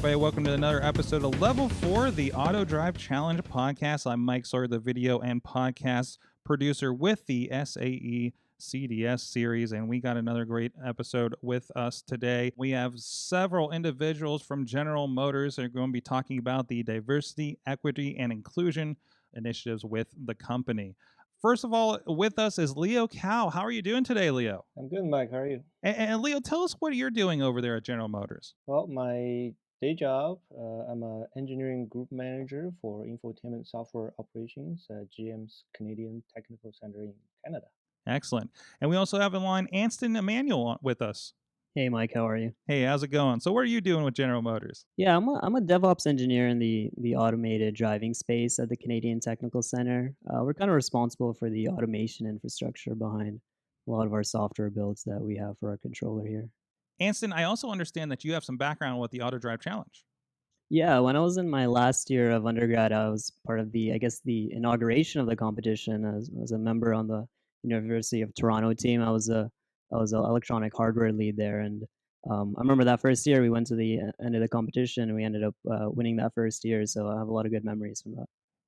everybody. Welcome to another episode of Level 4, the Autodrive Challenge podcast. I'm Mike Sawyer, the video and podcast producer with the SAE CDS series, and we got another great episode with us today. We have several individuals from General Motors that are going to be talking about the diversity, equity, and inclusion initiatives with the company. First of all, with us is Leo Cow. How are you doing today, Leo? I'm good, Mike. How are you? And Leo, tell us what you're doing over there at General Motors. Well, my day job, I'm an engineering group manager for infotainment software operations at GM's Canadian Technical Center in Canada. Excellent. And we also have in line Anston Emmanuel with us. Hey, Mike, how are you? Hey, how's it going? So what are you doing with General Motors? Yeah, I'm a DevOps engineer in the automated driving space at the Canadian Technical Center. We're kind of responsible for the automation infrastructure behind a lot of our software builds that we have for our controller here. Anston, I also understand that you have some background with the Autodrive Challenge. Yeah, when I was in my last year of undergrad, I was part of the inauguration of the competition as a member on the University of Toronto team. I was an electronic hardware lead there, and I remember that first year we went to the end of the competition and we ended up winning that first year. So I have a lot of good memories from that.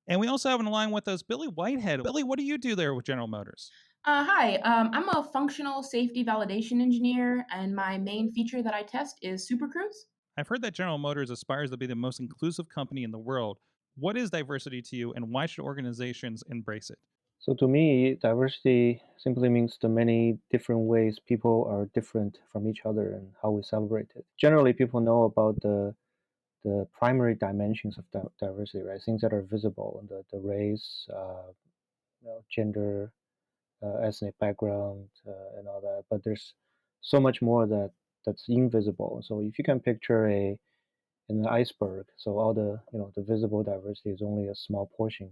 And we also have in line with us Billy Whitehead. Billy, what do you do there with General Motors? Hi, I'm a functional safety validation engineer, and my main feature that I test is Super Cruise. I've heard that General Motors aspires to be the most inclusive company in the world. What is diversity to you, and why should organizations embrace it? So to me, diversity simply means the many different ways people are different from each other and how we celebrate it. Generally, people know about the primary dimensions of diversity, right? Things that are visible, the race, gender, ethnic background, and all that. But there's so much more that's invisible. So if you can picture an iceberg, so all the visible diversity is only a small portion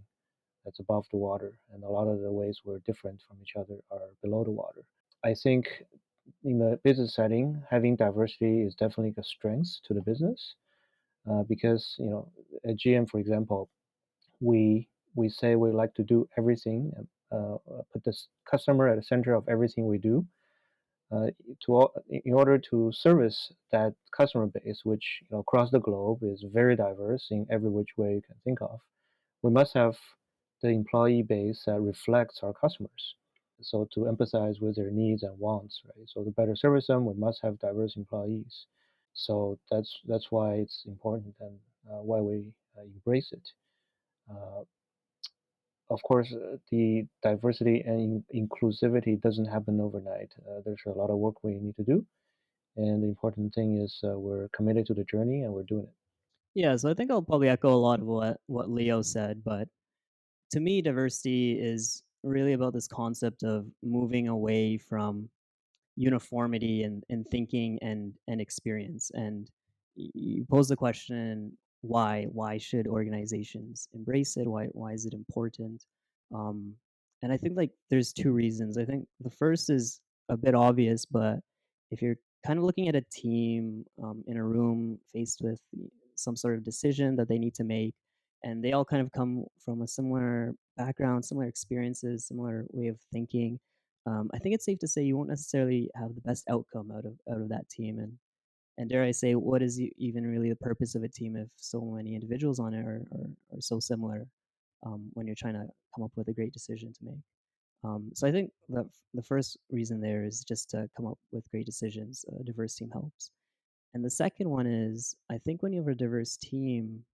that's above the water, and a lot of the ways we're different from each other are below the water. I think in the business setting, having diversity is definitely a strength to the business because at GM, for example, we say we like to do everything and put the customer at the center of everything we do. In order to service that customer base, which across the globe is very diverse in every which way you can think of, we must have the employee base that reflects our customers. So to empathize with their needs and wants, right? So to better service them, we must have diverse employees. So that's why it's important and why we embrace it. Uh, of course, the diversity and inclusivity doesn't happen overnight. There's a lot of work we need to do, and the important thing is we're committed to the journey and we're doing it. Yeah, so I think I'll probably echo a lot of what Leo said, but to me, diversity is really about this concept of moving away from uniformity and thinking and experience. And you pose the question, why should organizations embrace it? Why is it important? um, and I think like there's two reasons. I think the first is a bit obvious, but if you're kind of looking at a team in a room faced with some sort of decision that they need to make, and they all kind of come from a similar background, similar experiences, similar way of thinking, I think it's safe to say you won't necessarily have the best outcome out of that team. And dare I say, what is even really the purpose of a team if so many individuals on it are so similar when you're trying to come up with a great decision to make? So I think that the first reason there is just to come up with great decisions. A diverse team helps. And the second one is, I think when you have a diverse team,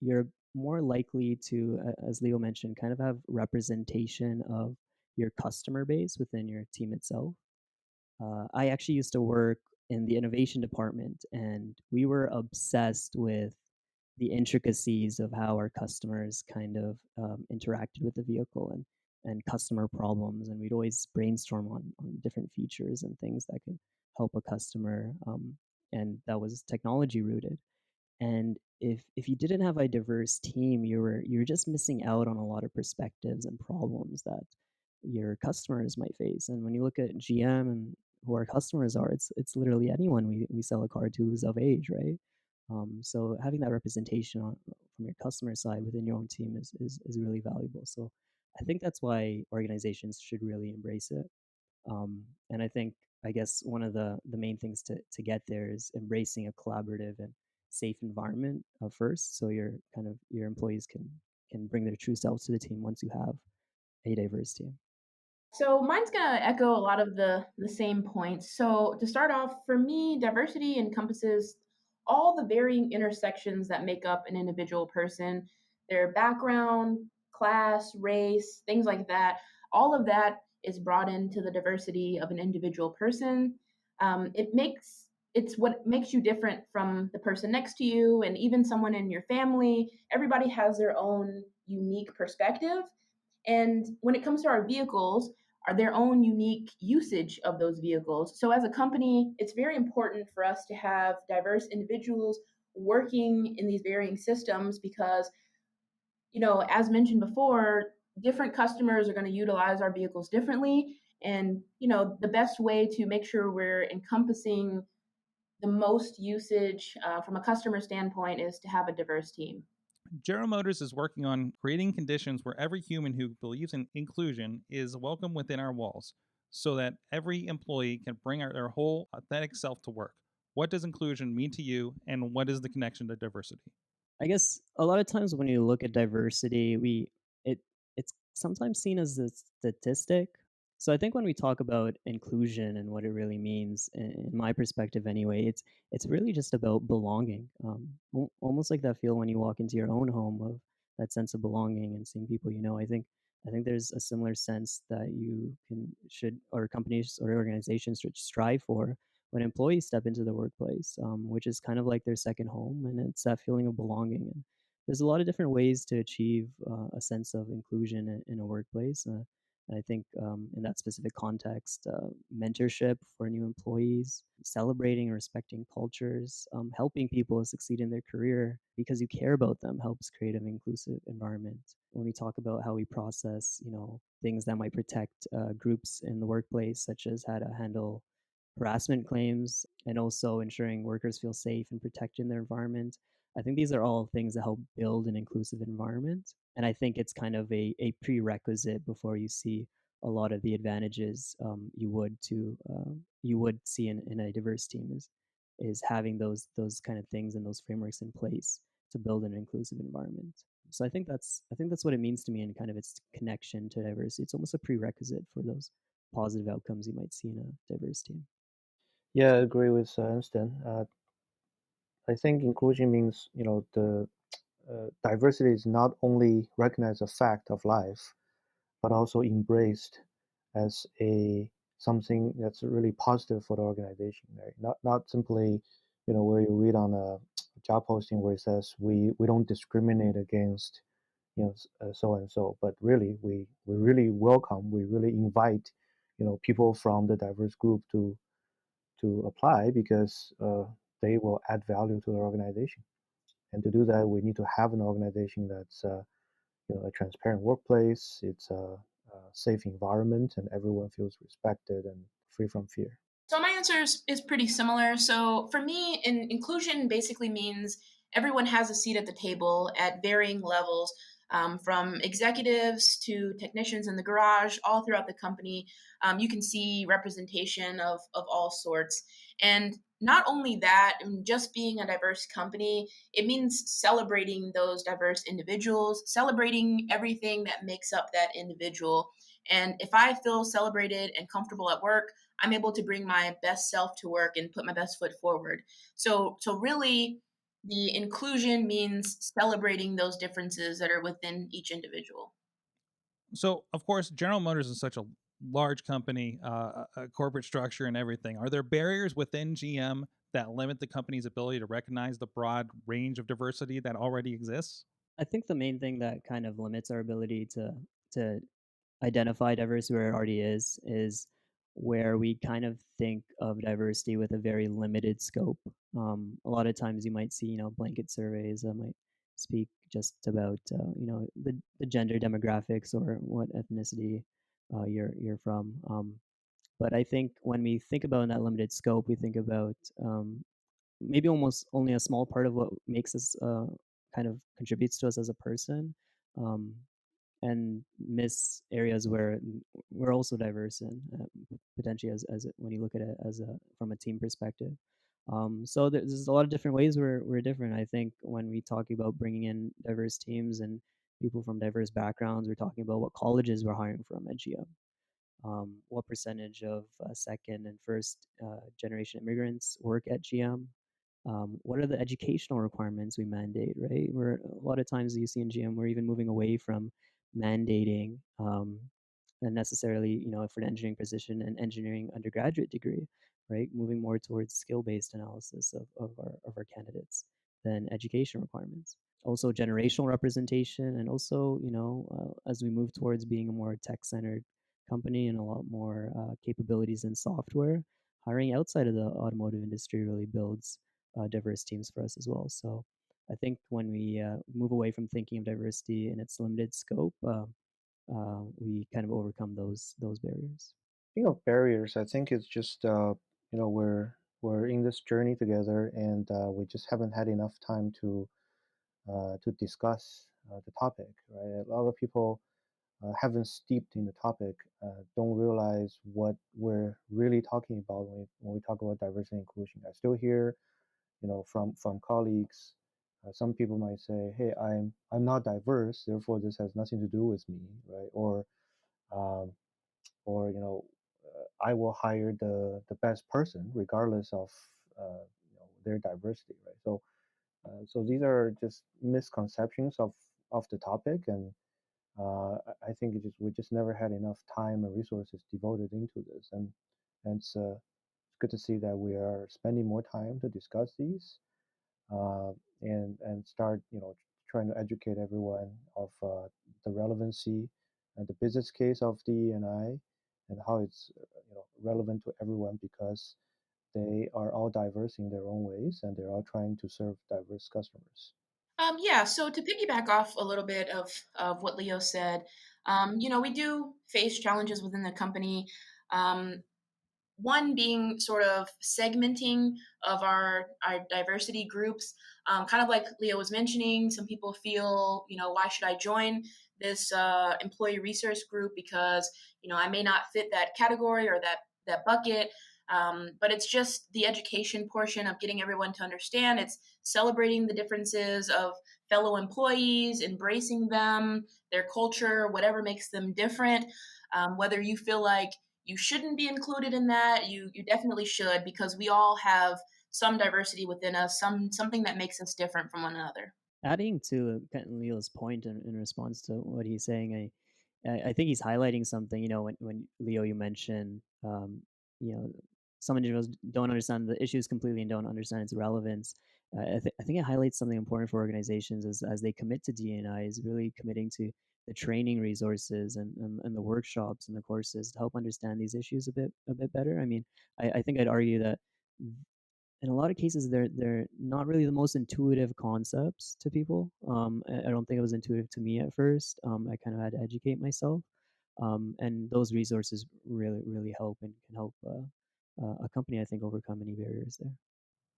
you're more likely to, as Leo mentioned, kind of have representation of your customer base within your team itself. I actually used to work in the innovation department, and we were obsessed with the intricacies of how our customers kind of interacted with the vehicle and customer problems. And we'd always brainstorm on different features and things that could help a customer. And that was technology rooted. And if you didn't have a diverse team, you're just missing out on a lot of perspectives and problems that your customers might face. And when you look at GM and who our customers are, it's literally anyone we sell a car to who's of age, right? So having that representation from your customer side within your own team is really valuable. So I think that's why organizations should really embrace it. And I think, I guess one of the main things to get there is embracing a collaborative and safe environment first, so your employees can bring their true selves to the team once you have a diverse team. So mine's gonna echo a lot of the same points. So to start off, for me, diversity encompasses all the varying intersections that make up an individual person, their background, class, race, things like that. All of that is brought into the diversity of an individual person. It's what makes you different from the person next to you and even someone in your family. Everybody has their own unique perspective. And when it comes to our vehicles, are their own unique usage of those vehicles. So as a company, it's very important for us to have diverse individuals working in these varying systems because, as mentioned before, different customers are going to utilize our vehicles differently. And, the best way to make sure we're encompassing the most usage from a customer standpoint is to have a diverse team. General Motors is working on creating conditions where every human who believes in inclusion is welcome within our walls so that every employee can bring their whole authentic self to work. What does inclusion mean to you, and what is the connection to diversity? I guess a lot of times when you look at diversity, it it's sometimes seen as a statistic. So I think when we talk about inclusion and what it really means, in my perspective anyway, it's really just about belonging. Almost like that feel when you walk into your own home of that sense of belonging and seeing people you know. I think there's a similar sense that you can should or companies or organizations should strive for when employees step into the workplace, which is kind of like their second home, and it's that feeling of belonging. And there's a lot of different ways to achieve a sense of inclusion in a workplace. And I think in that specific context, mentorship for new employees, celebrating and respecting cultures, helping people succeed in their career because you care about them helps create an inclusive environment. When we talk about how we process, things that might protect groups in the workplace, such as how to handle harassment claims, and also ensuring workers feel safe and protected in their environment. I think these are all things that help build an inclusive environment. And I think it's kind of a prerequisite before you see a lot of the advantages you would see in a diverse team is having those kind of things and those frameworks in place to build an inclusive environment. So I think that's what it means to me and kind of its connection to diversity. It's almost a prerequisite for those positive outcomes you might see in a diverse team. Yeah, I agree with Einstein. I think inclusion means, the diversity is not only recognized a fact of life, but also embraced as a something that's really positive for the organization. Right? Not simply, where you read on a job posting where it says we don't discriminate against, so and so, but really we really welcome, we really invite, people from the diverse group to apply because they will add value to the organization. And to do that, we need to have an organization that's a transparent workplace. It's a safe environment, and everyone feels respected and free from fear. So my answer is pretty similar. So for me, inclusion basically means everyone has a seat at the table at varying levels, from executives to technicians in the garage, all throughout the company. You can see representation of all sorts. And not only that, just being a diverse company, it means celebrating those diverse individuals, celebrating everything that makes up that individual. And if I feel celebrated and comfortable at work, I'm able to bring my best self to work and put my best foot forward. So really, the inclusion means celebrating those differences that are within each individual. So, of course, General Motors is such a large company, a corporate structure, and everything. Are there barriers within GM that limit the company's ability to recognize the broad range of diversity that already exists? I think the main thing that kind of limits our ability to identify diversity where it already is where we kind of think of diversity with a very limited scope. A lot of times you might see, blanket surveys that might speak just about, the gender demographics or what ethnicity you're from. But I think when we think about in that limited scope, we think about maybe almost only a small part of what makes us kind of contributes to us as a person. Um, and miss areas where we're also diverse in, potentially when you look at it as a from a team perspective. So there's a lot of different ways we're different. I think when we talk about bringing in diverse teams and people from diverse backgrounds, we're talking about what colleges we're hiring from at GM. What percentage of second and first generation immigrants work at GM? What are the educational requirements we mandate, right? We're a lot of times you see in GM, we're even moving away from mandating and necessarily, for an engineering position, an engineering undergraduate degree, right? Moving more towards skill-based analysis of our candidates than education requirements. Also generational representation, and also, as we move towards being a more tech-centered company and a lot more capabilities in software, hiring outside of the automotive industry really builds diverse teams for us as well. So I think when we move away from thinking of diversity in its limited scope, we kind of overcome those barriers. Speaking of barriers, I think it's just we're in this journey together, and we just haven't had enough time to discuss the topic. Right, a lot of people haven't steeped in the topic, don't realize what we're really talking about when we talk about diversity and inclusion. I still hear, from colleagues, some people might say, "Hey, I'm not diverse, therefore this has nothing to do with me," right? Um, or I will hire the best person regardless of their diversity, right? So these are just misconceptions of the topic, and I think we just never had enough time and resources devoted into this, and it's good to see that we are spending more time to discuss these, uh, and start trying to educate everyone of the relevancy and the business case of DE&I, and how it's relevant to everyone because they are all diverse in their own ways and they're all trying to serve diverse customers. Yeah, so to piggyback off a little bit of what Leo said, we do face challenges within the company. Um, One being sort of segmenting of our diversity groups, kind of like Leo was mentioning. Some people feel, why should I join this employee resource group because I may not fit that category or that bucket. But it's just the education portion of getting everyone to understand. It's celebrating the differences of fellow employees, embracing them, their culture, whatever makes them different. Whether you feel like you shouldn't be included in that, you definitely should, because we all have some diversity within us, something that makes us different from one another. Adding to kind of Leo's point in response to what he's saying, I think he's highlighting something. When Leo, you mentioned, you know, some individuals don't understand the issues completely and don't understand its relevance. I think it highlights something important for organizations as they commit to D&I, is really committing to the training resources and the workshops and the courses to help understand these issues a bit better. I mean, I think I'd argue that in a lot of cases they're not really the most intuitive concepts to people. I don't think it was intuitive to me at first. I kind of had to educate myself, and those resources really help and can help a company, I think, overcome any barriers there.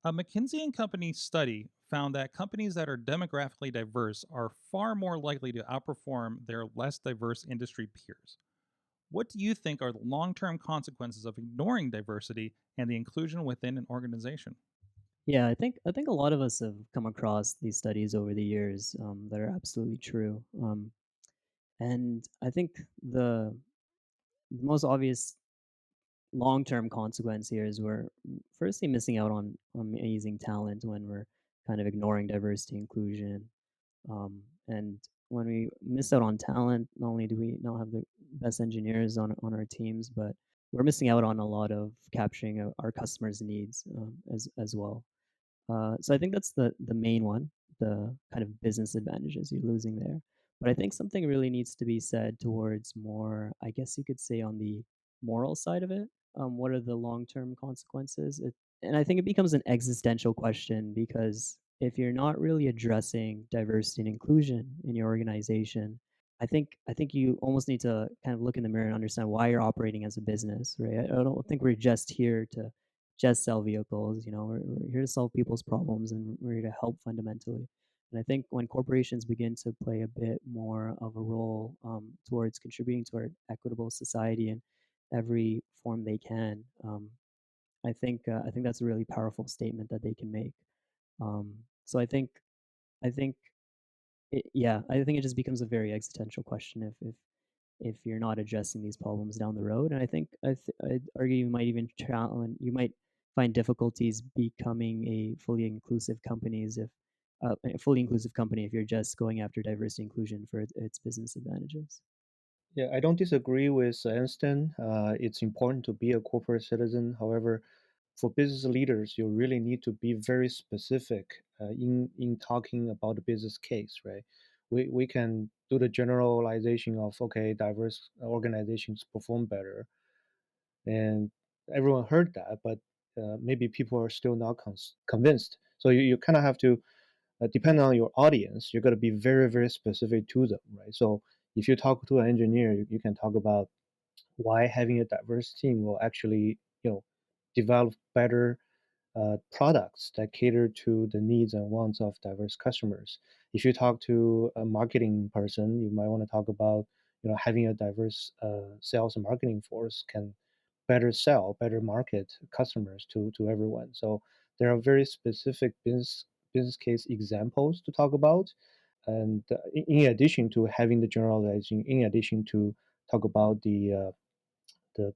A McKinsey and Company study found that companies that are demographically diverse are far more likely to outperform their less diverse industry peers. What do you think are the long term consequences of ignoring diversity and the inclusion within an organization? Yeah, I think a lot of us have come across these studies over the years that are absolutely true, and I think the most obvious long-term consequence here is we're firstly missing out on amazing talent when we're kind of ignoring diversity inclusion. And when we miss out on talent, not only do we not have the best engineers on our teams, but we're missing out on a lot of capturing our customers' needs as well. So I think that's the main one, the kind of business advantages you're losing there. But I think something really needs to be said towards more, I guess you could say, on the moral side of it. What are the long-term consequences? And I think it becomes an existential question, because if you're not really addressing diversity and inclusion in your organization, I think you almost need to kind of look in the mirror and understand why you're operating as a business, right? I don't think we're just here to just sell vehicles. We're here to solve people's problems, and we're here to help fundamentally. And I think when corporations begin to play a bit more of a role towards contributing to our equitable society in every form they can, I think that's a really powerful statement that they can make. So I think I think it just becomes a very existential question if you're not addressing these problems down the road. And I'd argue you might find difficulties becoming a fully inclusive companies if a fully inclusive company if you're just going after diversity inclusion for its business advantages. Yeah, I don't disagree with Einstein. It's important to be a corporate citizen. However, for business leaders, you really need to be very specific in talking about the business case, right? We can do the generalization of okay, diverse organizations perform better, and everyone heard that, but maybe people are still not convinced. So you kind of have to, depending on your audience, you're going to be very, very specific to them, right? So if you talk to an engineer, you can talk about why having a diverse team will actually, develop better products that cater to the needs and wants of diverse customers. If you talk to a marketing person, you might want to talk about, having a diverse sales and marketing force can better sell, better market customers to everyone. So there are very specific business case examples to talk about, and in addition to having the generalization, in addition to talk about the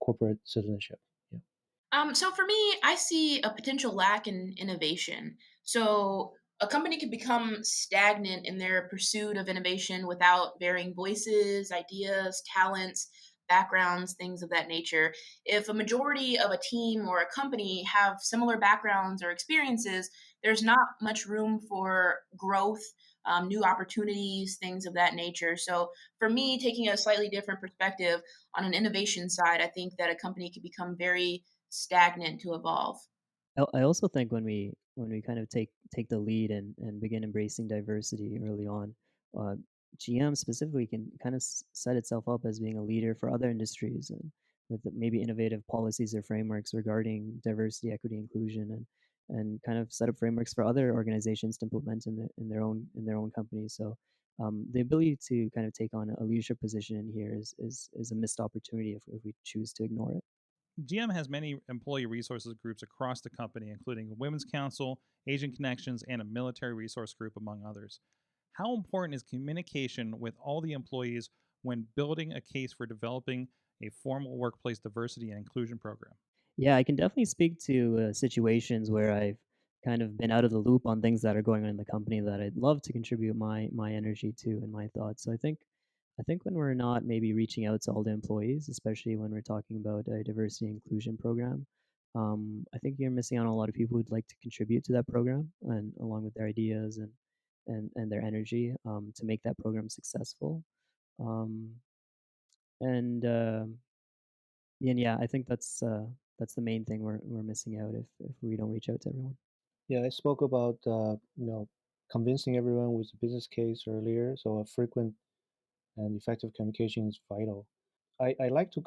corporate citizenship. Yeah. So for me, I see a potential lack in innovation. So a company could become stagnant in their pursuit of innovation without varying voices, ideas, talents, backgrounds, things of that nature. If a majority of a team or a company have similar backgrounds or experiences, there's not much room for growth, new opportunities, things of that nature. So for me, taking a slightly different perspective on an innovation side, I think that a company could become very stagnant to evolve. I also think when we kind of take the lead and begin embracing diversity early on, uh, GM specifically can kind of set itself up as being a leader for other industries and with maybe innovative policies or frameworks regarding diversity, equity, inclusion, and kind of set up frameworks for other organizations to implement in their own companies. So the ability to kind of take on a leadership position in here is a missed opportunity if we choose to ignore it. GM has many employee resources groups across the company, including a women's council, Asian connections, and a military resource group, among others. How important is communication with all the employees when building a case for developing a formal workplace diversity and inclusion program? Yeah, I can definitely speak to situations where I've kind of been out of the loop on things that are going on in the company that I'd love to contribute my energy to and my thoughts. So I think when we're not maybe reaching out to all the employees, especially when we're talking about a diversity and inclusion program, I think you're missing out on a lot of people who'd like to contribute to that program and along with their ideas and their energy to make that program successful. Um, and yeah, I think that's the main thing we're missing out if we don't reach out to everyone. Yeah, I spoke about convincing everyone with the business case earlier. So a frequent and effective communication is vital. I like to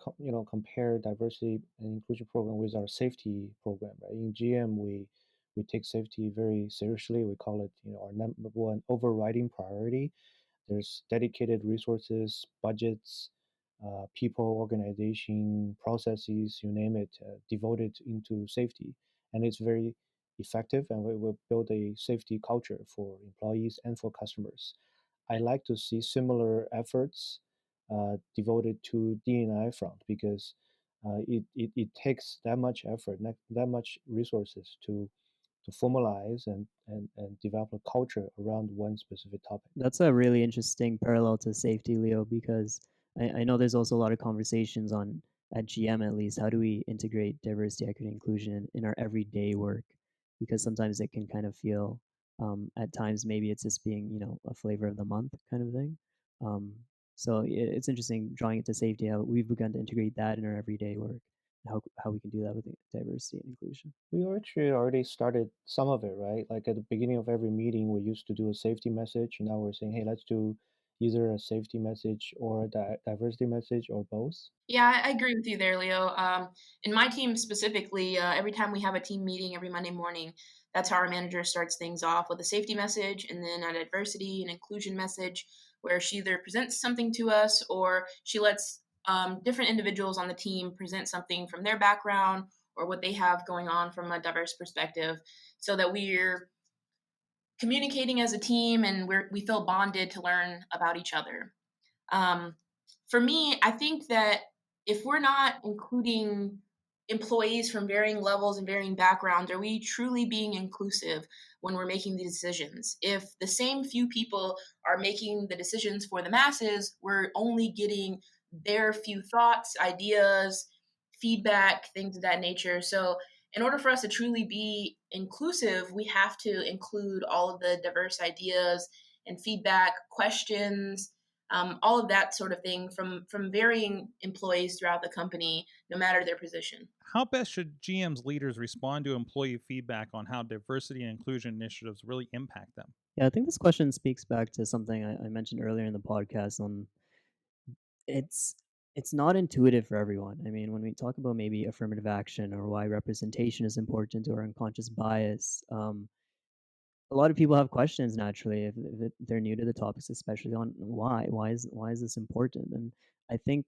compare diversity and inclusion program with our safety program. Right? In GM, we take safety very seriously. We call it our number one overriding priority. There's dedicated resources, budgets, people, organization, processes, you name it, devoted into safety, and it's very effective. And we will build a safety culture for employees and for customers. I like to see similar efforts devoted to D&I front because it takes that much effort, that much resources to formalize and develop a culture around one specific topic. That's a really interesting parallel to safety, Leo, because I know there's also a lot of conversations on at GM at least. How do we integrate diversity, equity, inclusion in our everyday work? Because sometimes it can kind of feel at times maybe it's just being a flavor of the month kind of thing. Um, so it's interesting drawing it to safety. How we've begun to integrate that in our everyday work. How we can do that with diversity and inclusion. We actually already started some of it, right? Like at the beginning of every meeting, we used to do a safety message. And now we're saying, hey, let's do either a safety message or a diversity message or both. Yeah, I agree with you there, Leo. In my team specifically, every time we have a team meeting every Monday morning, that's how our manager starts things off with a safety message and then a diversity and inclusion message where she either presents something to us or she lets different individuals on the team present something from their background or what they have going on from a diverse perspective, so that we're communicating as a team and we feel bonded to learn about each other. Um, for me, I think that if we're not including employees from varying levels and varying backgrounds, are we truly being inclusive when we're making these decisions? If the same few people are making the decisions for the masses, we're only getting their few thoughts, ideas, feedback, things of that nature. So, in order for us to truly be inclusive, we have to include all of the diverse ideas and feedback, questions, all of that sort of thing from varying employees throughout the company, no matter their position. How best should GM's leaders respond to employee feedback on how diversity and inclusion initiatives really impact them? Yeah, I think this question speaks back to something I mentioned earlier in the podcast. It's it's not intuitive for everyone. I mean, when we talk about maybe affirmative action or why representation is important or unconscious bias, a lot of people have questions naturally if they're new to the topics, especially on why is this important. And I think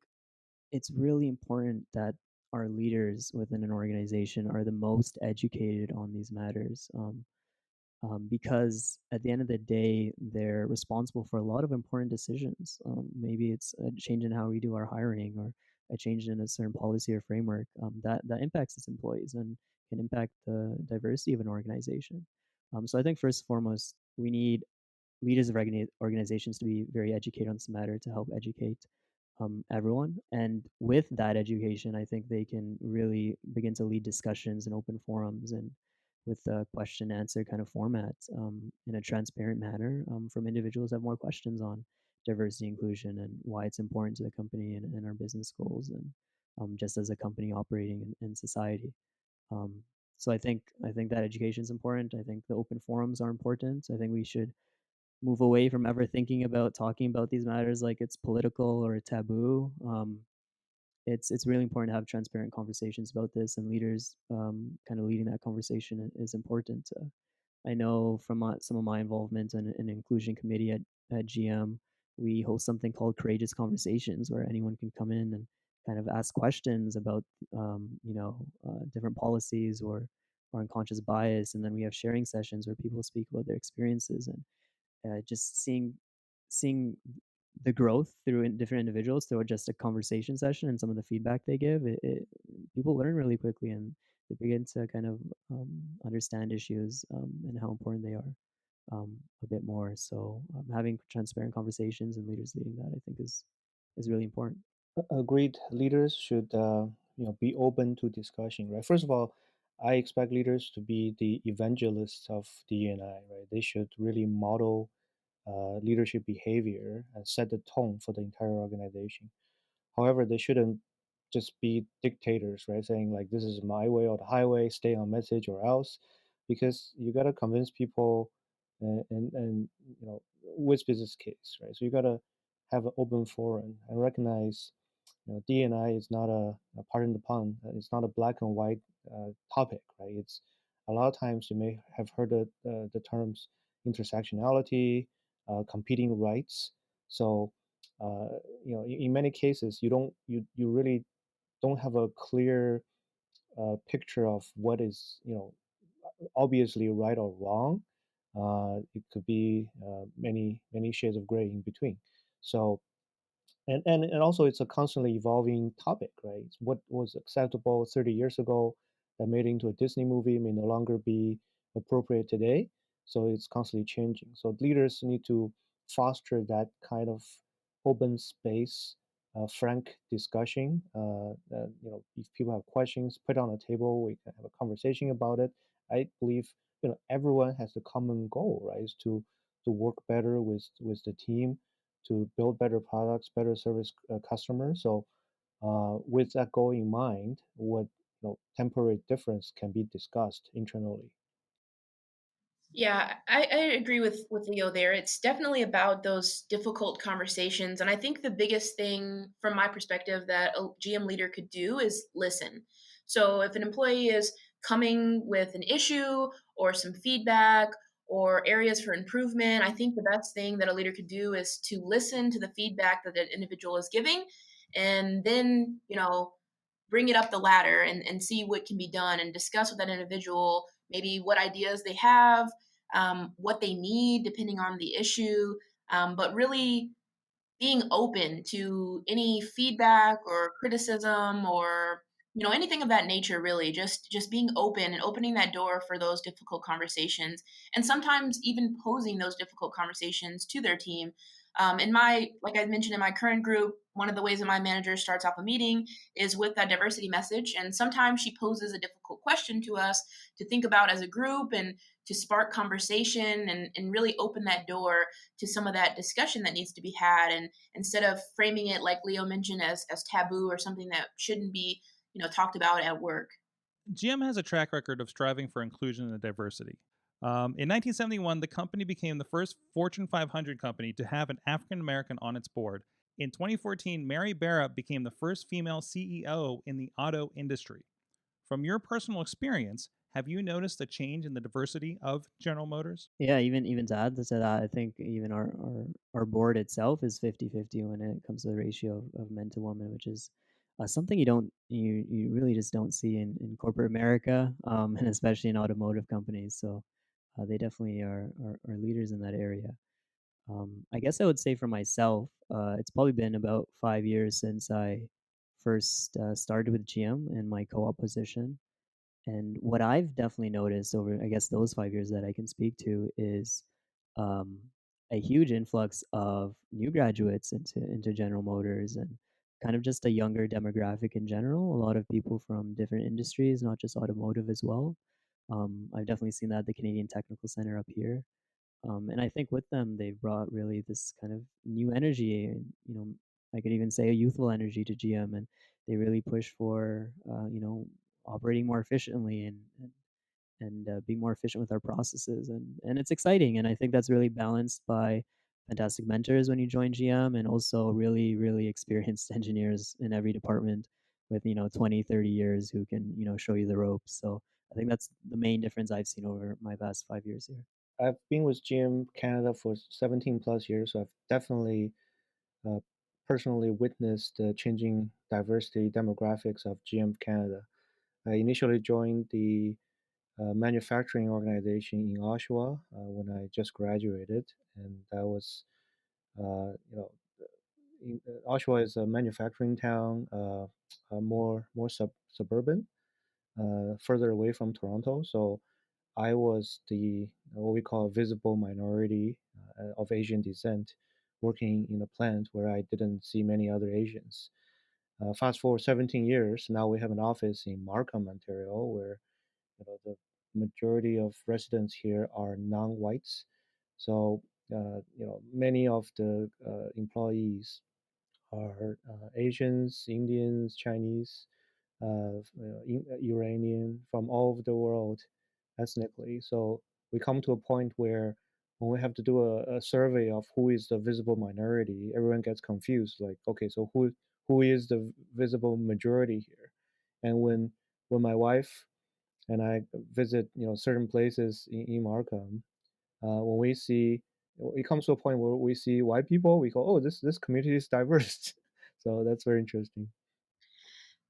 it's really important that our leaders within an organization are the most educated on these matters. Because at the end of the day, they're responsible for a lot of important decisions. Maybe it's a change in how we do our hiring or a change in a certain policy or framework that impacts its employees and can impact the diversity of an organization. So I think first and foremost, we need leaders of organizations to be very educated on this matter to help educate everyone. And with that education, I think they can really begin to lead discussions in open forums and with a question answer kind of format in a transparent manner from individuals that have more questions on diversity inclusion and why it's important to the company and our business goals and just as a company operating in society. Um, so I think that education is important. I think the open forums are important. I think we should move away from ever thinking about talking about these matters like it's political or a taboo. It's really important to have transparent conversations about this, and leaders kind of leading that conversation is important. I know from some of my involvement in inclusion committee at GM, we host something called Courageous Conversations, where anyone can come in and kind of ask questions about different policies or unconscious bias, and then we have sharing sessions where people speak about their experiences and just seeing the growth through different individuals through just a conversation session and some of the feedback they give, people learn really quickly and they begin to kind of understand issues and how important they are a bit more. So having transparent conversations and leaders leading that, I think, is really important. Agreed. Leaders should be open to discussion, right? First of all, I expect leaders to be the evangelists of DNI, right? They should really model leadership behavior and set the tone for the entire organization. However, they shouldn't just be dictators, right? Saying like this is my way or the highway, stay on message or else, because you gotta convince people, and with business case, right? So you gotta have an open forum and recognize, D&I is not pardon the pun, it's not a black and white topic, right? It's a lot of times you may have heard the terms intersectionality, competing rights. So in many cases you really don't have a clear picture of what is obviously right or wrong. It could be many shades of gray in between. So and also it's a constantly evolving topic, right? What was acceptable 30 years ago that made it into a Disney movie may no longer be appropriate today. So it's constantly changing. So leaders need to foster that kind of open space, frank discussion. If people have questions, put it on the table. We can have a conversation about it. I believe everyone has the common goal, right? Is to work better with the team, to build better products, better service customers. So with that goal in mind, what temporary difference can be discussed internally. Yeah, I agree with Leo there. It's definitely about those difficult conversations. And I think the biggest thing from my perspective that a GM leader could do is listen. So if an employee is coming with an issue or some feedback or areas for improvement, I think the best thing that a leader could do is to listen to the feedback that the individual is giving and then, bring it up the ladder and see what can be done and discuss with that individual maybe what ideas they have, what they need depending on the issue, but really being open to any feedback or criticism or anything of that nature, really just being open and opening that door for those difficult conversations, and sometimes even posing those difficult conversations to their team. In my Like I mentioned, in my current group, one of the ways that my manager starts off a meeting is with that diversity message, and sometimes she poses a difficult question to us to think about as a group and to spark conversation and really open that door to some of that discussion that needs to be had, and instead of framing it, like Leo mentioned, as taboo or something that shouldn't be talked about at work. GM has a track record of striving for inclusion and diversity. In 1971, the company became the first Fortune 500 company to have an African American on its board. In 2014, Mary Barra became the first female CEO in the auto industry. From your personal experience, have you noticed a change in the diversity of General Motors? Yeah, even to add to that, I think even our board itself is 50-50 when it comes to the ratio of men to women, which is something you really just don't see in corporate America, and especially in automotive companies. So they definitely are leaders in that area. I guess I would say for myself, it's probably been about 5 years since I first started with GM in my co-op position. And what I've definitely noticed over, I guess, those 5 years that I can speak to is um, a huge influx of new graduates into General Motors and kind of just a younger demographic in general. A lot of people from different industries, not just automotive as well. I've definitely seen that at the Canadian Technical Center up here. And I think with them, they've brought really this kind of new energy, and I could even say a youthful energy to GM, and they really push for operating more efficiently and being more efficient with our processes, and it's exciting, and I think that's really balanced by fantastic mentors when you join GM, and also really experienced engineers in every department with 20, 30 years who can show you the ropes. So I think that's the main difference I've seen over my past 5 years here. I've been with GM Canada for 17 plus years, so I've definitely uh, personally witnessed the changing diversity demographics of GM Canada. I initially joined the manufacturing organization in Oshawa when I just graduated, and that was, Oshawa is a manufacturing town, more suburban, further away from Toronto. So I was the what we call a visible minority of Asian descent, working in a plant where I didn't see many other Asians. Fast forward 17 years, now we have an office in Markham, Ontario, where the majority of residents here are non-whites. So many of the employees are Asians, Indians, Chinese, Iranian, from all over the world ethnically. So we come to a point where when we have to do a survey of who is the visible minority, everyone gets confused. Like, okay, so who is the visible majority here? And when my wife and I visit certain places in Markham, when we see it comes to a point where we see white people, we go, oh, this community is diverse. So that's very interesting.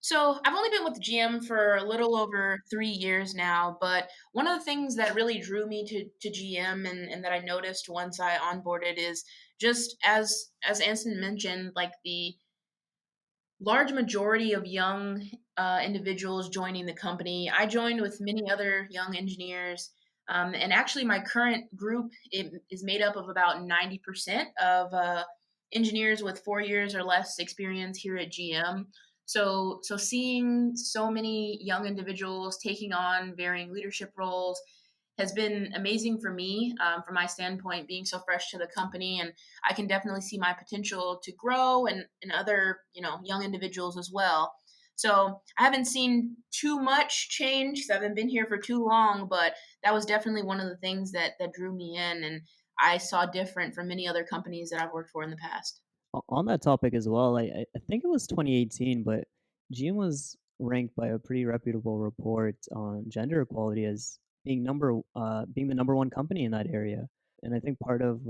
So I've only been with GM for a little over 3 years now, but one of the things that really drew me to GM and that I noticed once I onboarded is just as Anson mentioned, like the large majority of young individuals joining the company. I joined with many other young engineers, and actually, my current group is made up of about 90% of engineers with 4 years or less experience here at GM. So seeing so many young individuals taking on varying leadership roles has been amazing for me, from my standpoint, being so fresh to the company, and I can definitely see my potential to grow and other young individuals as well. So I haven't seen too much change because I haven't been here for too long, but that was definitely one of the things that drew me in, and I saw different from many other companies that I've worked for in the past. On that topic as well, I think it was 2018, but GM was ranked by a pretty reputable report on gender equality as being the number one company in that area. And I think part of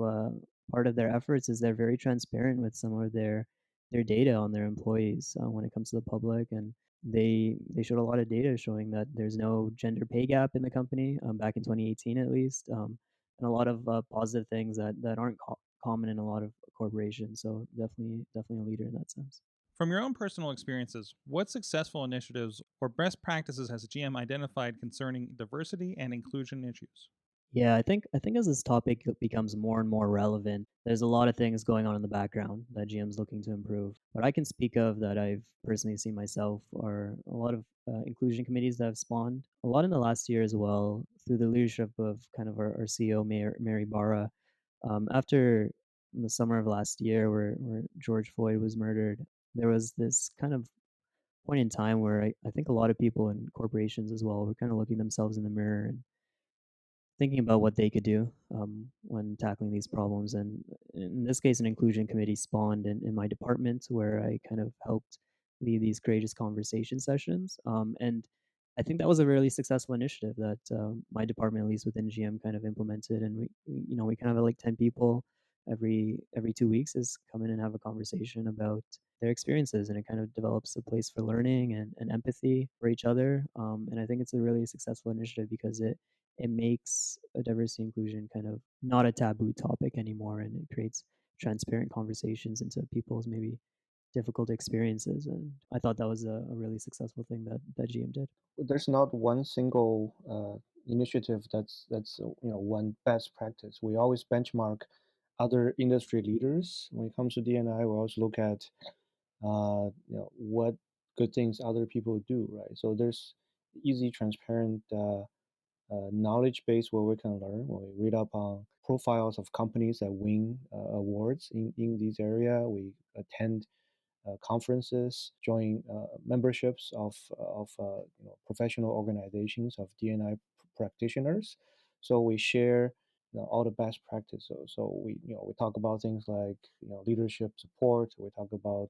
their efforts is they're very transparent with some of their their data on their employees when it comes to the public, and they showed a lot of data showing that there's no gender pay gap in the company back in 2018 at least, and a lot of positive things that aren't common in a lot of corporations. So definitely a leader in that sense. From your own personal experiences, what successful initiatives or best practices has GM identified concerning diversity and inclusion issues? Yeah, I think as this topic becomes more and more relevant, there's a lot of things going on in the background that GM's looking to improve. What I can speak of that I've personally seen myself are a lot of inclusion committees that have spawned a lot in the last year as well through the leadership of kind of our CEO, Mary Barra. After the summer of last year, where George Floyd was murdered, there was this kind of point in time where I think a lot of people in corporations as well were kind of looking themselves in the mirror and thinking about what they could do when tackling these problems. And in this case, an inclusion committee spawned in my department where I kind of helped lead these courageous conversation sessions. And I think that was a really successful initiative that my department, at least within GM, kind of implemented. And we kind of have like 10 people every 2 weeks is come in and have a conversation about their experiences, and it kind of develops a place for learning and empathy for each other. And I think it's a really successful initiative because it makes a diversity inclusion kind of not a taboo topic anymore, and it creates transparent conversations into people's maybe difficult experiences. And I thought that was a really successful thing that GM did. There's not one single initiative that's one best practice. We always benchmark other industry leaders when it comes to D&I. We always look at what good things other people do, right? So there's easy, transparent knowledge base where we can learn. When we read up on profiles of companies that win awards in this area, we attend conferences, join memberships of professional organizations of D&I practitioners. So we share all the best practices. So we talk about things like leadership support. We talk about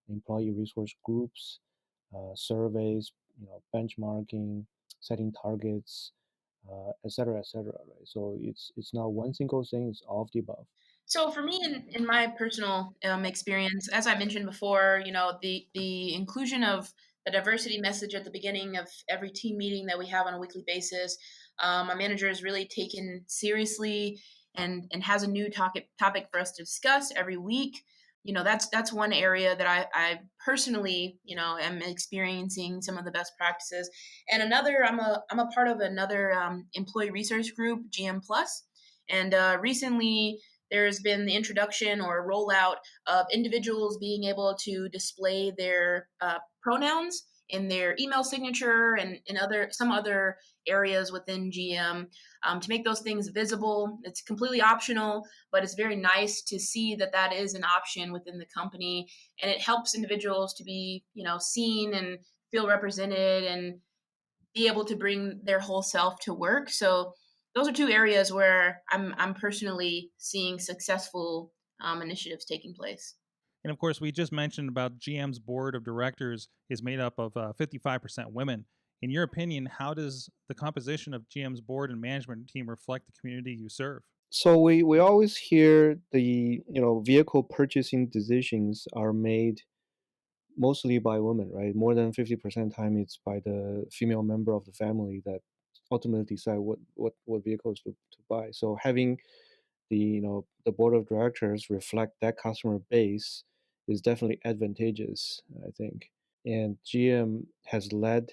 employee resource groups, surveys, benchmarking, setting targets, et cetera, et cetera. Right. So it's not one single thing. It's all of the above. So for me, in my personal experience, as I mentioned before, the inclusion of the diversity message at the beginning of every team meeting that we have on a weekly basis, my manager is really taken seriously and has a new topic for us to discuss every week. That's one area that I personally am experiencing some of the best practices. And another, I'm a part of another employee research group, GM Plus, and recently there's been the introduction or rollout of individuals being able to display their pronouns in their email signature and in some other areas within GM to make those things visible. It's completely optional, but it's very nice to see that is an option within the company, and it helps individuals to be seen and feel represented and be able to bring their whole self to work. So those are two areas where I'm personally seeing successful initiatives taking place. And of course, we just mentioned about GM's board of directors is made up of 55% women. In your opinion, how does the composition of GM's board and management team reflect the community you serve? So we always hear the vehicle purchasing decisions are made mostly by women, right? More than 50% time it's by the female member of the family that ultimately decide what vehicles to buy. So having the board of directors reflect that customer base is definitely advantageous, I think. And GM has led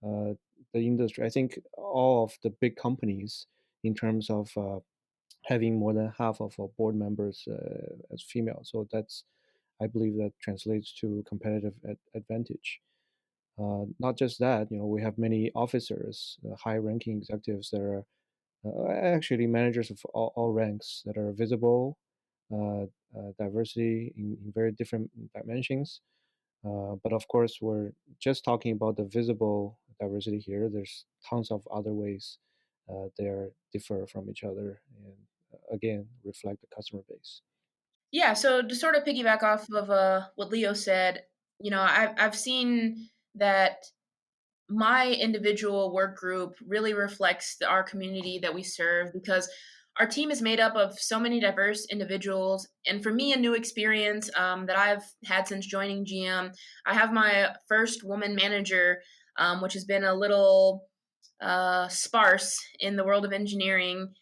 uh, the industry. I think all of the big companies in terms of having more than half of our board members as female. So I believe that translates to competitive advantage. Not just that, we have many officers, high-ranking executives that are actually managers of all ranks that are visible, diversity in very different dimensions. But of course, we're just talking about the visible diversity here. There's tons of other ways they differ from each other and again reflect the customer base. Yeah, so to sort of piggyback off of what Leo said, I've seen that my individual work group really reflects our community that we serve, because our team is made up of so many diverse individuals. And for me, a new experience that I've had since joining GM, I have my first woman manager, which has been a little sparse in the world of engineering,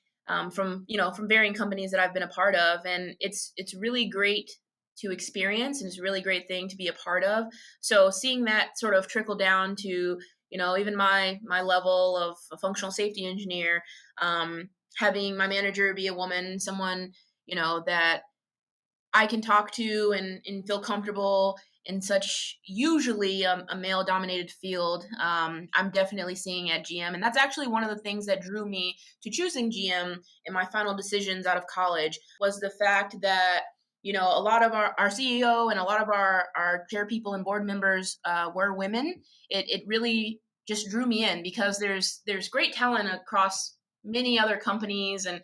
from varying companies that I've been a part of, and it's really great to experience, and it's a really great thing to be a part of. So seeing that sort of trickle down to even my level of a functional safety engineer, having my manager be a woman, someone that I can talk to and feel comfortable in such usually a male dominated field. I'm definitely seeing at GM. And that's actually one of the things that drew me to choosing GM in my final decisions out of college was the fact that, a lot of our CEO and a lot of our chair people and board members were women. It really just drew me in because there's great talent across many other companies and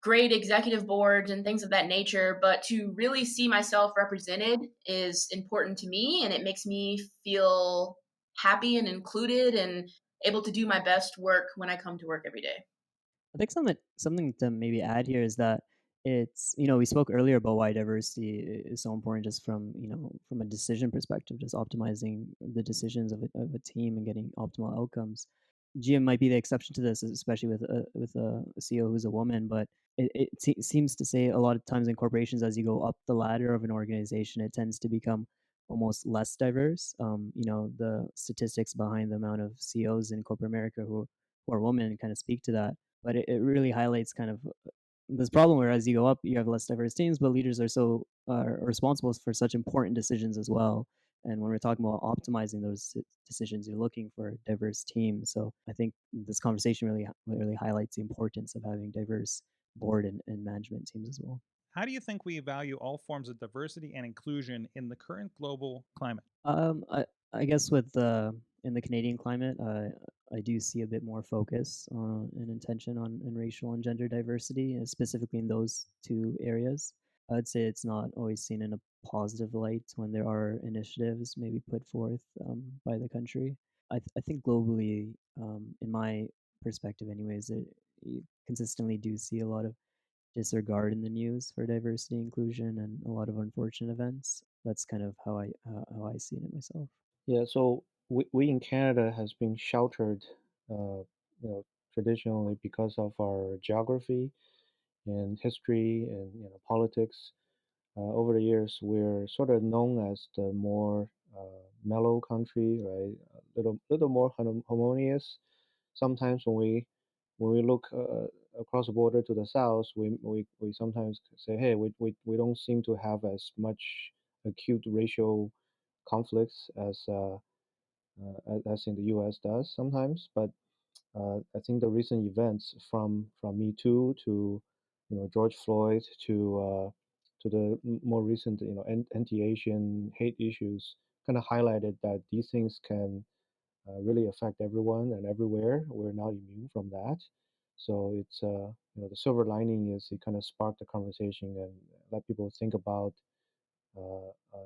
great executive boards and things of that nature, but to really see myself represented is important to me, and it makes me feel happy and included and able to do my best work when I come to work every day. I think something to maybe add here is that it's we spoke earlier about why diversity is so important just from from a decision perspective, just optimizing the decisions of a team and getting optimal outcomes. GM might be the exception to this, especially with a CEO who's a woman, but it seems to say a lot of times in corporations, as you go up the ladder of an organization, it tends to become almost less diverse. The statistics behind the amount of CEOs in corporate America who are women kind of speak to that, but it really highlights kind of this problem where as you go up, you have less diverse teams, but leaders are responsible for such important decisions as well. And when we're talking about optimizing those decisions, you're looking for diverse teams. So I think this conversation really highlights the importance of having diverse board and management teams as well. How do you think we value all forms of diversity and inclusion in the current global climate? I guess with in the Canadian climate, I do see a bit more focus and intention on racial and gender diversity, specifically in those two areas. I'd say it's not always seen in a positive light when there are initiatives maybe put forth by the country. I think globally, in my perspective, anyways, you consistently do see a lot of disregard in the news for diversity inclusion and a lot of unfortunate events. That's kind of how I see it myself. Yeah, so we in Canada has been sheltered, traditionally because of our geography and history and politics. Over the years, we're sort of known as the more mellow country, right? A little more harmonious. Sometimes when we look across the border to the south, we sometimes say, hey, we don't seem to have as much acute racial conflicts as in the U.S. does sometimes. But I think the recent events from Me Too to George Floyd to the more recent anti-Asian hate issues kind of highlighted that these things can really affect everyone and everywhere. We're not immune from that. So it's the silver lining is it kind of sparked the conversation and let people think about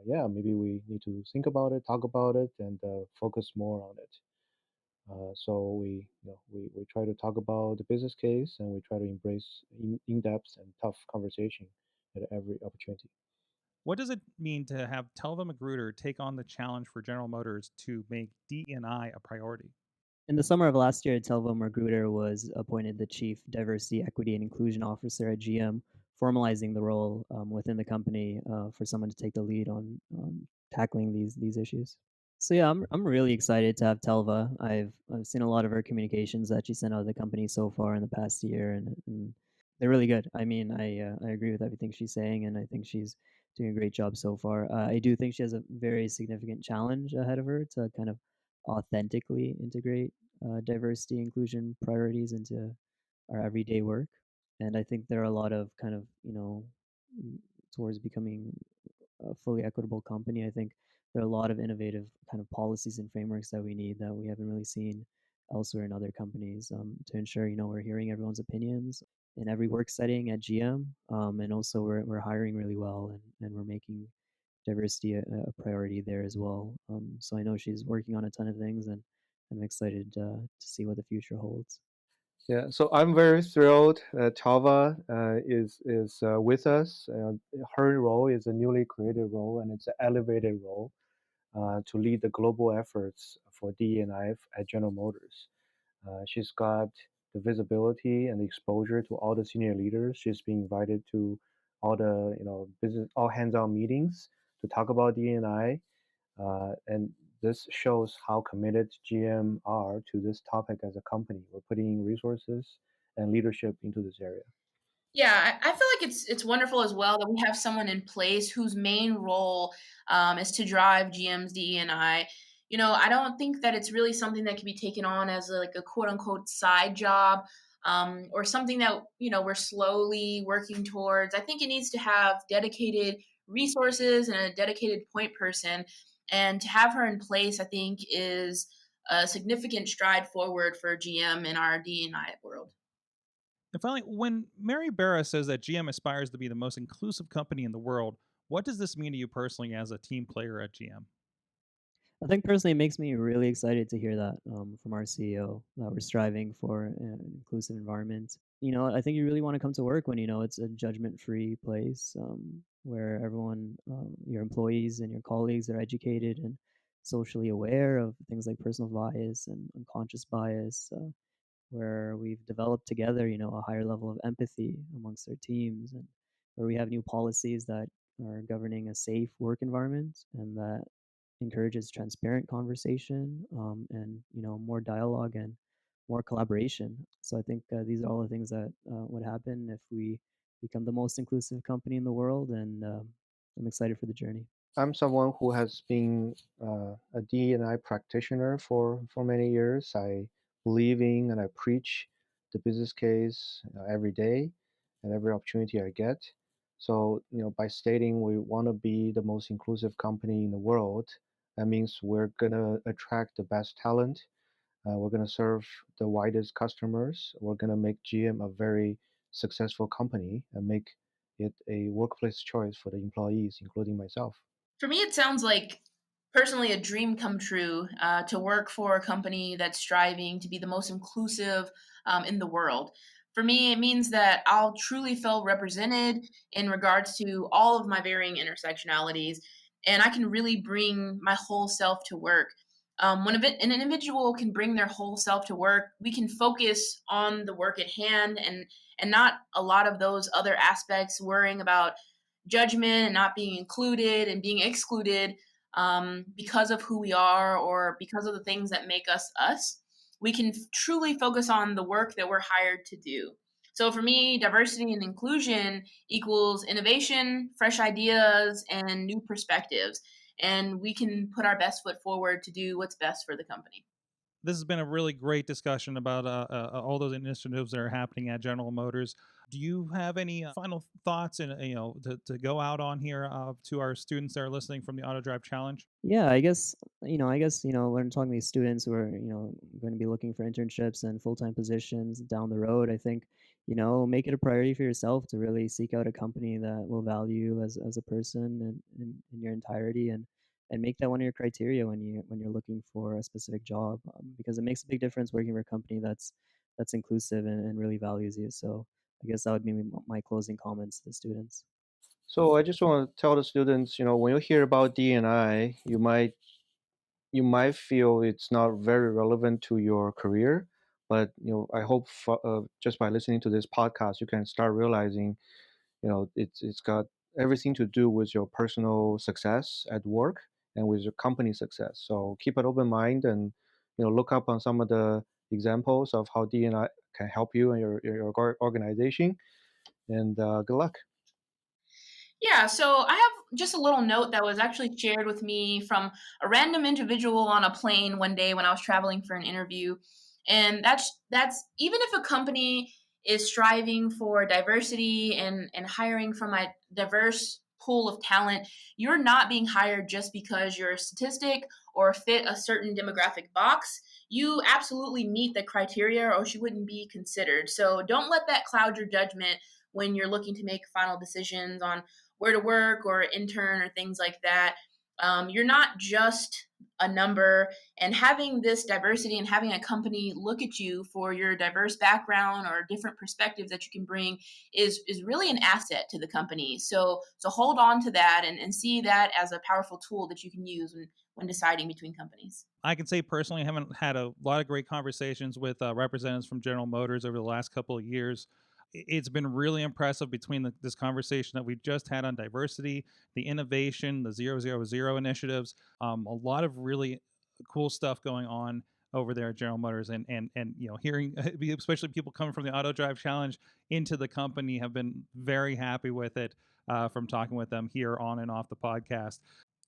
yeah, maybe we need to think about it, talk about it, and focus more on it. So we try to talk about the business case and we try to embrace in-depth and tough conversation at every opportunity. What does it mean to have Telva Magruder take on the challenge for General Motors to make D&I a priority? In the summer of last year, Telva Magruder was appointed the Chief Diversity, Equity, and Inclusion Officer at GM, formalizing the role within the company for someone to take the lead on tackling these issues. So yeah, I'm really excited to have Telva. I've seen a lot of her communications that she sent out of the company so far in the past year, and they're really good. I mean, I agree with everything she's saying, and I think she's doing a great job so far. I do think she has a very significant challenge ahead of her to kind of authentically integrate diversity inclusion priorities into our everyday work. And I think there are a lot of kind of towards becoming a fully equitable company. I think there are a lot of innovative kind of policies and frameworks that we need that we haven't really seen elsewhere in other companies to ensure we're hearing everyone's opinions in every work setting at GM, and also we're hiring really well and we're making diversity a priority there as well. So I know she's working on a ton of things, and I'm excited to see what the future holds. Yeah, so I'm very thrilled. Tava is with us. Her role is a newly created role, and it's an elevated role to lead the global efforts for DE&I at General Motors. She's got the visibility and the exposure to all the senior leaders. She's being invited to all the business all hands-on meetings to talk about DE&I, and this shows how committed GM are to this topic as a company. We're putting resources and leadership into this area. Yeah, I feel like it's wonderful as well that we have someone in place whose main role is to drive GM's DE&I. I don't think that it's really something that can be taken on as like a quote unquote side job, or something that we're slowly working towards. I think it needs to have dedicated resources and a dedicated point person, and to have her in place, I think, is a significant stride forward for GM in our DE&I world. And finally, when Mary Barra says that GM aspires to be the most inclusive company in the world, what does this mean to you personally as a team player at GM? I think personally, it makes me really excited to hear that from our CEO that we're striving for an inclusive environment. I think you really want to come to work when it's a judgment-free place where everyone, your employees and your colleagues, are educated and socially aware of things like personal bias and unconscious bias. Where we've developed together, a higher level of empathy amongst our teams, and where we have new policies that are governing a safe work environment and that encourages transparent conversation, and more dialogue and more collaboration. So I think these are all the things that would happen if we become the most inclusive company in the world, and I'm excited for the journey. I'm someone who has been a D&I practitioner for many years. I believe in and I preach the business case every day and every opportunity I get. So, by stating we want to be the most inclusive company in the world, that means we're going to attract the best talent. We're going to serve the widest customers. We're going to make GM a very successful company and make it a workplace choice for the employees, including myself. For me, it sounds like personally a dream come true to work for a company that's striving to be the most inclusive in the world. For me, it means that I'll truly feel represented in regards to all of my varying intersectionalities, and I can really bring my whole self to work. When an individual can bring their whole self to work, we can focus on the work at hand, and not a lot of those other aspects, worrying about judgment and not being included and being excluded because of who we are or because of the things that make us us. We can truly focus on the work that we're hired to do. So for me, diversity and inclusion equals innovation, fresh ideas, and new perspectives. And we can put our best foot forward to do what's best for the company. This has been a really great discussion about all those initiatives that are happening at General Motors. Do you have any final thoughts and to go out on here to our students that are listening from the Autodrive Challenge? Yeah, I guess when I'm talking to these students who are going to be looking for internships and full-time positions down the road, I think make it a priority for yourself to really seek out a company that will value you as a person and in your entirety, and make that one of your criteria when you're looking for a specific job, because it makes a big difference working for a company that's inclusive and really values you. So I guess that would be my closing comments to the students. So I just want to tell the students, when you hear about D&I, you might feel it's not very relevant to your career, but I hope just by listening to this podcast, you can start realizing, it's got everything to do with your personal success at work and with your company success. So keep an open mind and look up on some of the examples of how D&I can help you and your organization. And good luck. Yeah, so I have just a little note that was actually shared with me from a random individual on a plane one day when I was traveling for an interview. And that's even if a company is striving for diversity and hiring from a diverse pool of talent, you're not being hired just because you're a statistic or fit a certain demographic box. You absolutely meet the criteria or she wouldn't be considered. So don't let that cloud your judgment when you're looking to make final decisions on where to work or intern or things like that. You're not just a number. And having this diversity and having a company look at you for your diverse background or different perspectives that you can bring is really an asset to the company. So hold on to that and see that as a powerful tool that you can use when deciding between companies. I can say personally, I haven't had a lot of great conversations with representatives from General Motors over the last couple of years. It's been really impressive between this conversation that we just had on diversity, the innovation, the 000 initiatives, a lot of really cool stuff going on over there at General Motors, and hearing especially people coming from the Autodrive Challenge into the company have been very happy with it from talking with them here on and off the podcast.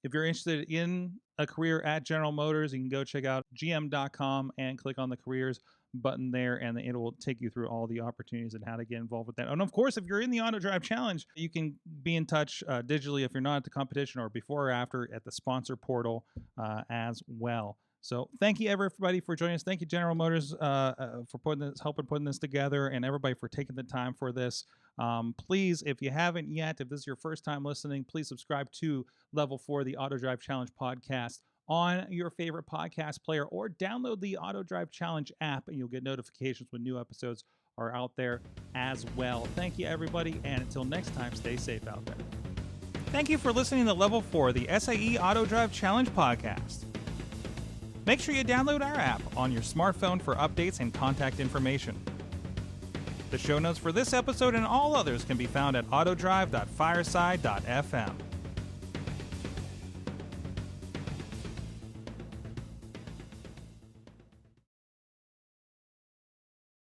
If you're interested in a career at General Motors, you can go check out gm.com and click on the careers button there, and it will take you through all the opportunities and how to get involved with that. And of course, if you're in the Autodrive Challenge, you can be in touch digitally if you're not at the competition or before or after at the sponsor portal as well. So thank you everybody for joining us. Thank you General Motors for helping putting this together, and everybody for taking the time for this. Please, if you haven't yet, if this is your first time listening, please subscribe to Level 4, the Autodrive Challenge podcast on your favorite podcast player, or download the Autodrive Challenge app and you'll get notifications when new episodes are out there as well. Thank you everybody, and until next time, stay safe out there. Thank you for listening to Level 4, the SAE Autodrive Challenge podcast. Make sure you download our app on your smartphone for updates and contact information. The show notes for this episode and all others can be found at autodrive.fireside.fm.